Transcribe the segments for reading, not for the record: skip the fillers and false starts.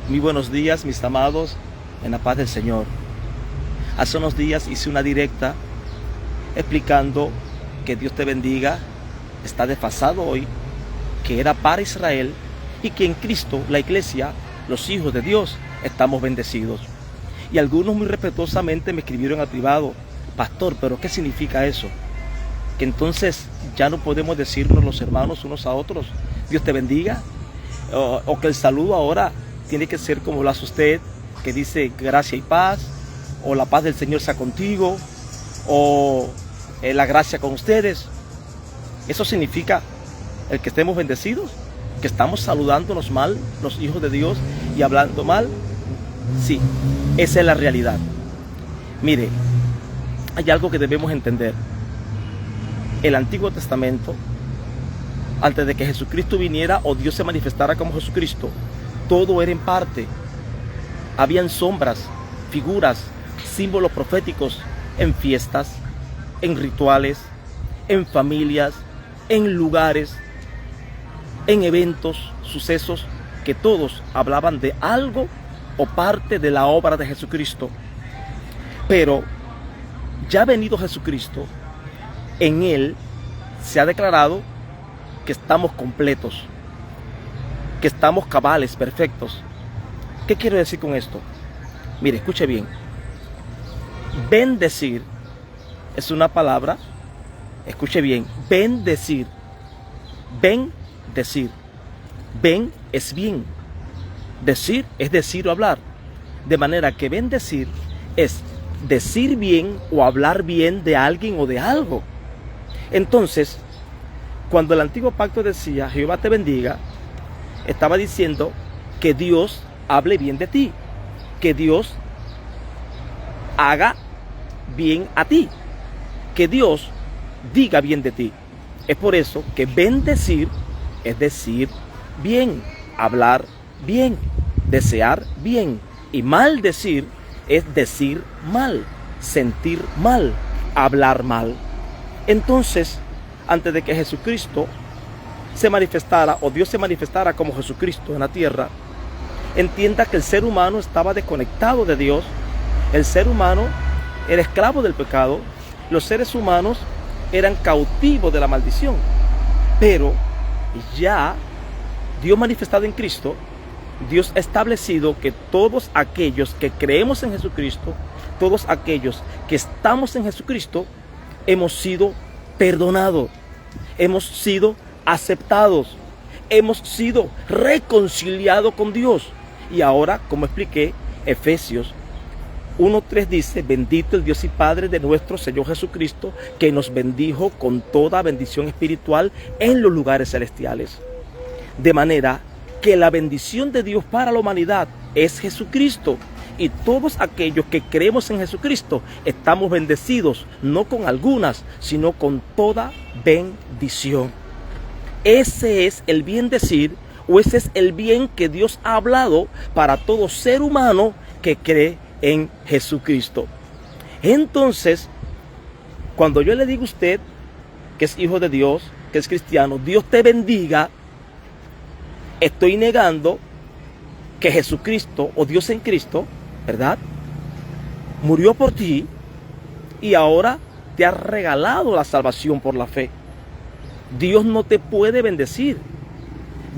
Muy buenos días, mis amados, en la paz del Señor. Hace unos días hice una directa explicando que Dios te bendiga, está desfasado hoy, que era para Israel y que en Cristo, la iglesia, los hijos de Dios, estamos bendecidos. Y algunos muy respetuosamente me escribieron al privado: pastor, ¿pero qué significa eso? Que entonces ya no podemos decirnos los hermanos unos a otros, Dios te bendiga, o que el saludo ahora tiene que ser como lo hace usted, que dice gracia y paz, o la paz del Señor sea contigo, o la gracia con ustedes. Eso significa el que estemos bendecidos, que estamos saludándonos mal, los hijos de Dios, y hablando mal. Sí, esa es la realidad. Mire, hay algo que debemos entender. El Antiguo Testamento, antes de que Jesucristo viniera o Dios se manifestara como Jesucristo, todo era en parte. Habían sombras, figuras, símbolos proféticos en fiestas, en rituales, en familias, en lugares, en eventos, sucesos, que todos hablaban de algo o parte de la obra de Jesucristo. Pero ya venido Jesucristo, en Él se ha declarado que estamos completos, que estamos cabales, perfectos. ¿Qué quiero decir con esto? Mire, escuche bien. Bendecir es una palabra, escuche bien, bendecir. Bendecir. Ben es bien. Decir es decir o hablar. De manera que bendecir es decir bien o hablar bien de alguien o de algo. Entonces, cuando el antiguo pacto decía Jehová te bendiga, estaba diciendo que Dios hable bien de ti, que Dios haga bien a ti, que Dios diga bien de ti. Es por eso que bendecir es decir bien, hablar bien, desear bien, y maldecir es decir mal, sentir mal, hablar mal. Entonces, antes de que Jesucristo se manifestara, o Dios se manifestara como Jesucristo en la tierra, entienda que el ser humano estaba desconectado de Dios. El ser humano era esclavo del pecado. Los seres humanos eran cautivos de la maldición. Pero ya Dios manifestado en Cristo, Dios ha establecido que todos aquellos que creemos en Jesucristo, todos aquellos que estamos en Jesucristo, hemos sido perdonados, hemos sido aceptados, hemos sido reconciliados con Dios. Y ahora, como expliqué, Efesios 1:3 dice: bendito el Dios y Padre de nuestro Señor Jesucristo, que nos bendijo con toda bendición espiritual en los lugares celestiales. De manera que la bendición de Dios para la humanidad es Jesucristo. Y todos aquellos que creemos en Jesucristo estamos bendecidos, no con algunas, sino con toda bendición. Ese es el bien decir, o ese es el bien que Dios ha hablado para todo ser humano que cree en Jesucristo. Entonces, cuando yo le digo a usted que es hijo de Dios, que es cristiano, Dios te bendiga, estoy negando que Jesucristo o Dios en Cristo, ¿verdad?, murió por ti y ahora te ha regalado la salvación por la fe. Dios no te puede bendecir.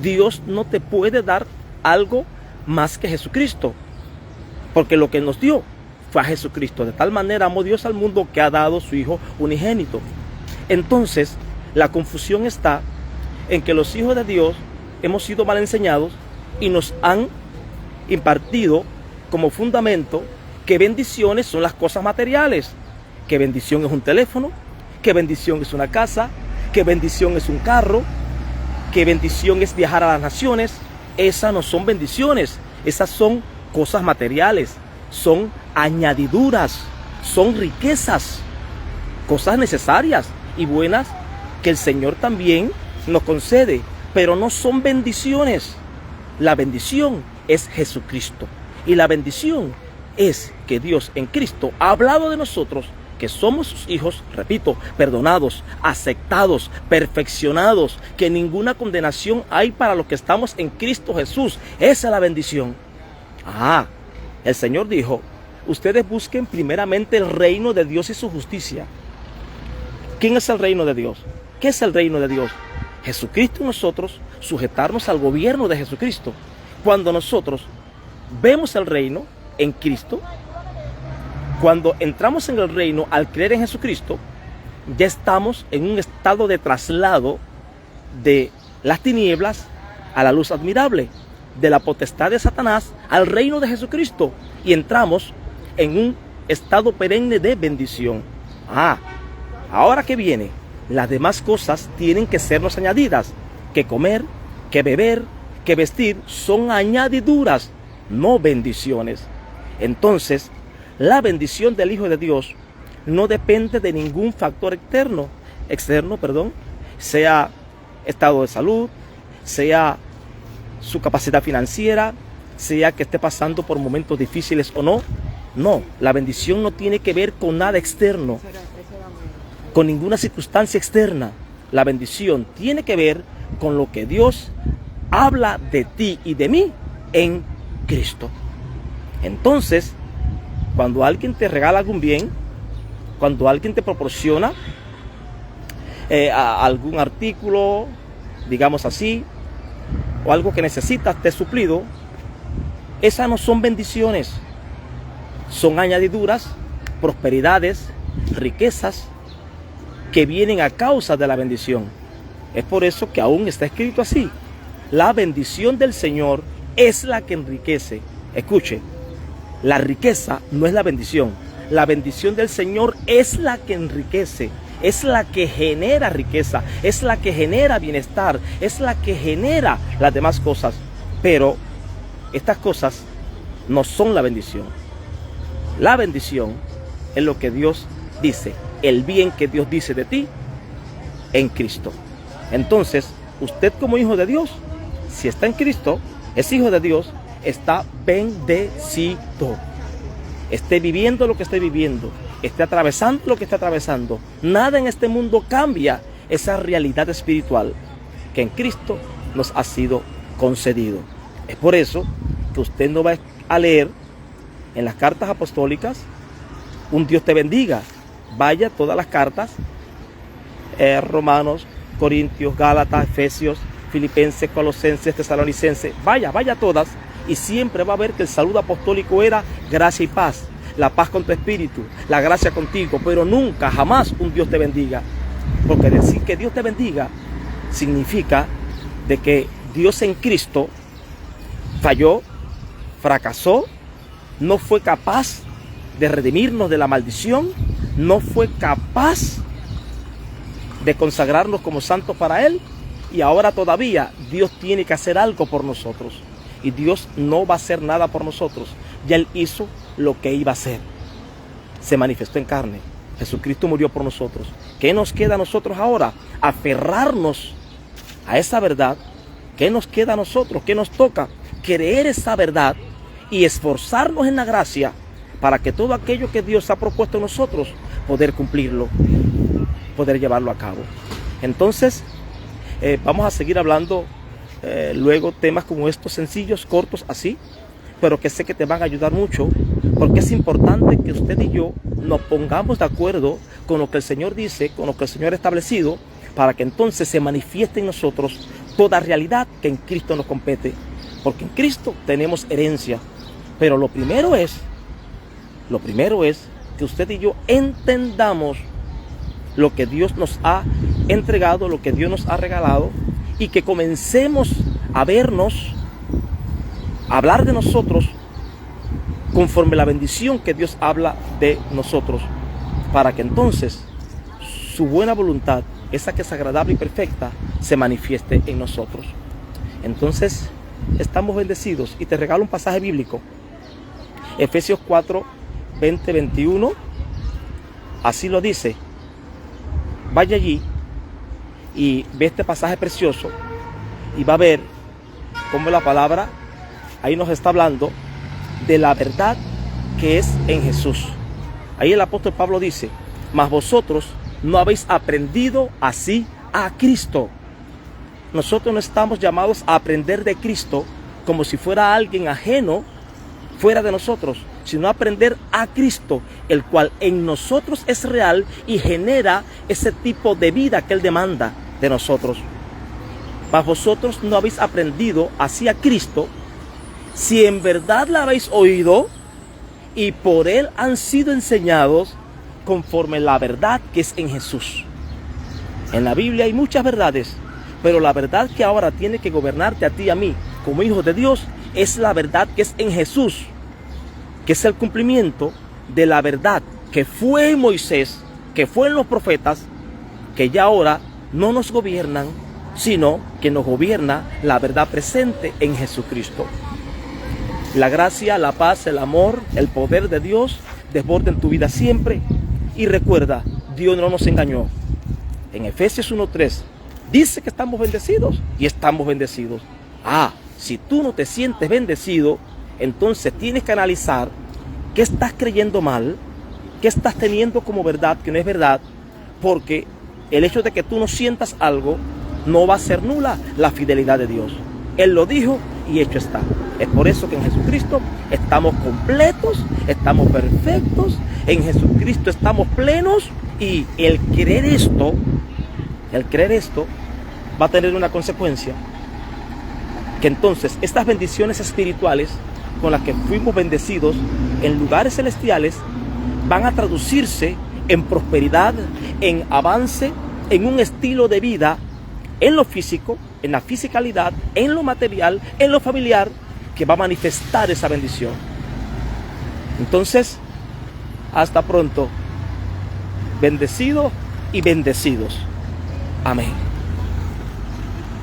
Dios no te puede dar algo más que Jesucristo, porque lo que nos dio fue a Jesucristo. De tal manera amó Dios al mundo que ha dado su Hijo unigénito. Entonces, la confusión está en que los hijos de Dios hemos sido mal enseñados y nos han impartido como fundamento que bendiciones son las cosas materiales, que bendición es un teléfono, que bendición es una casa, que bendición es un carro, que bendición es viajar a las naciones. Esas no son bendiciones, esas son cosas materiales, son añadiduras, son riquezas, cosas necesarias y buenas que el Señor también nos concede, pero no son bendiciones. La bendición es Jesucristo, y la bendición es que Dios en Cristo ha hablado de nosotros, que somos sus hijos, repito, perdonados, aceptados, perfeccionados, que ninguna condenación hay para los que estamos en Cristo Jesús. Esa es la bendición. El Señor dijo, ustedes busquen primeramente el reino de Dios y su justicia. ¿Quién es el reino de Dios? ¿Qué es el reino de Dios? Jesucristo y nosotros sujetarnos al gobierno de Jesucristo. Cuando nosotros vemos el reino en Cristo, cuando entramos en el reino al creer en Jesucristo, ya estamos en un estado de traslado de las tinieblas a la luz admirable, de la potestad de Satanás al reino de Jesucristo, y entramos en un estado perenne de bendición. Ahora que viene, las demás cosas tienen que sernos añadidas. Que comer, que beber, que vestir son añadiduras, no bendiciones. Entonces, la bendición del Hijo de Dios no depende de ningún factor externo, sea estado de salud, sea su capacidad financiera, sea que esté pasando por momentos difíciles o no. No, la bendición no tiene que ver con nada externo, con ninguna circunstancia externa. La bendición tiene que ver con lo que Dios habla de ti y de mí en Cristo. Entonces, cuando alguien te regala algún bien, cuando alguien te proporciona algún artículo, digamos así, o algo que necesitas de suplido, esas no son bendiciones, son añadiduras, prosperidades, riquezas que vienen a causa de la bendición. Es por eso que aún está escrito así: la bendición del Señor es la que enriquece. Escuche, la riqueza no es la bendición. La bendición del Señor es la que enriquece, es la que genera riqueza, es la que genera bienestar, es la que genera las demás cosas. Pero estas cosas no son la bendición. La bendición es lo que Dios dice, el bien que Dios dice de ti en Cristo. Entonces, usted como hijo de Dios, si está en Cristo, es hijo de Dios, está bendecido. Esté viviendo lo que esté viviendo, esté atravesando lo que esté atravesando, nada en este mundo cambia esa realidad espiritual que en Cristo nos ha sido concedido. Es por eso que usted no va a leer en las cartas apostólicas un Dios te bendiga. Vaya todas las cartas, Romanos, Corintios, Gálatas, Efesios, Filipenses, Colosenses, Tesalonicenses, vaya todas, y siempre va a ver que el saludo apostólico era gracia y paz, la paz con tu espíritu, la gracia contigo, pero nunca, jamás un Dios te bendiga. Porque decir que Dios te bendiga significa de que Dios en Cristo falló, fracasó, no fue capaz de redimirnos de la maldición, no fue capaz de consagrarnos como santos para Él, y ahora todavía Dios tiene que hacer algo por nosotros. Y Dios no va a hacer nada por nosotros. Ya Él hizo lo que iba a hacer. Se manifestó en carne. Jesucristo murió por nosotros. ¿Qué nos queda a nosotros ahora? Aferrarnos a esa verdad. ¿Qué nos queda a nosotros? ¿Qué nos toca? Creer esa verdad y esforzarnos en la gracia para que todo aquello que Dios ha propuesto en nosotros, poder cumplirlo, poder llevarlo a cabo. Entonces, vamos a seguir hablando luego temas como estos, sencillos, cortos, así, pero que sé que te van a ayudar mucho, porque es importante que usted y yo nos pongamos de acuerdo con lo que el Señor dice, con lo que el Señor ha establecido, para que entonces se manifieste en nosotros toda realidad que en Cristo nos compete. Porque en Cristo tenemos herencia, pero lo primero es que usted y yo entendamos lo que Dios nos ha entregado, lo que Dios nos ha regalado, y que comencemos a vernos, a hablar de nosotros conforme la bendición que Dios habla de nosotros, para que entonces su buena voluntad, esa que es agradable y perfecta, se manifieste en nosotros. Entonces estamos bendecidos, y te regalo un pasaje bíblico, Efesios 4, 20, 21, así lo dice. Vaya allí y ve este pasaje precioso y va a ver cómo la palabra ahí nos está hablando de la verdad que es en Jesús. Ahí el apóstol Pablo dice: mas vosotros no habéis aprendido así a Cristo. Nosotros no estamos llamados a aprender de Cristo como si fuera alguien ajeno fuera de nosotros, sino aprender a Cristo, el cual en nosotros es real y genera ese tipo de vida que Él demanda de nosotros. Mas vosotros no habéis aprendido así a Cristo, si en verdad la habéis oído y por Él han sido enseñados conforme la verdad que es en Jesús. En la Biblia hay muchas verdades, pero la verdad que ahora tiene que gobernarte a ti y a mí como hijos de Dios es la verdad que es en Jesús, que es el cumplimiento de la verdad que fue en Moisés, que fue en los profetas, que ya ahora no nos gobiernan, sino que nos gobierna la verdad presente en Jesucristo. La gracia, la paz, el amor, el poder de Dios desborden tu vida siempre. Y recuerda, Dios no nos engañó. En Efesios 1:3 dice que estamos bendecidos y estamos bendecidos. Si tú no te sientes bendecido, entonces tienes que analizar qué estás creyendo mal, qué estás teniendo como verdad que no es verdad, porque el hecho de que tú no sientas algo no va a ser nula la fidelidad de Dios. Él lo dijo y hecho está. Es por eso que en Jesucristo estamos completos, estamos perfectos, en Jesucristo estamos plenos, y el creer esto va a tener una consecuencia, que entonces estas bendiciones espirituales con las que fuimos bendecidos en lugares celestiales van a traducirse en prosperidad, en avance, en un estilo de vida, en lo físico, en la fisicalidad, en lo material, en lo familiar, que va a manifestar esa bendición. Entonces, hasta pronto, bendecido y bendecidos. Amén.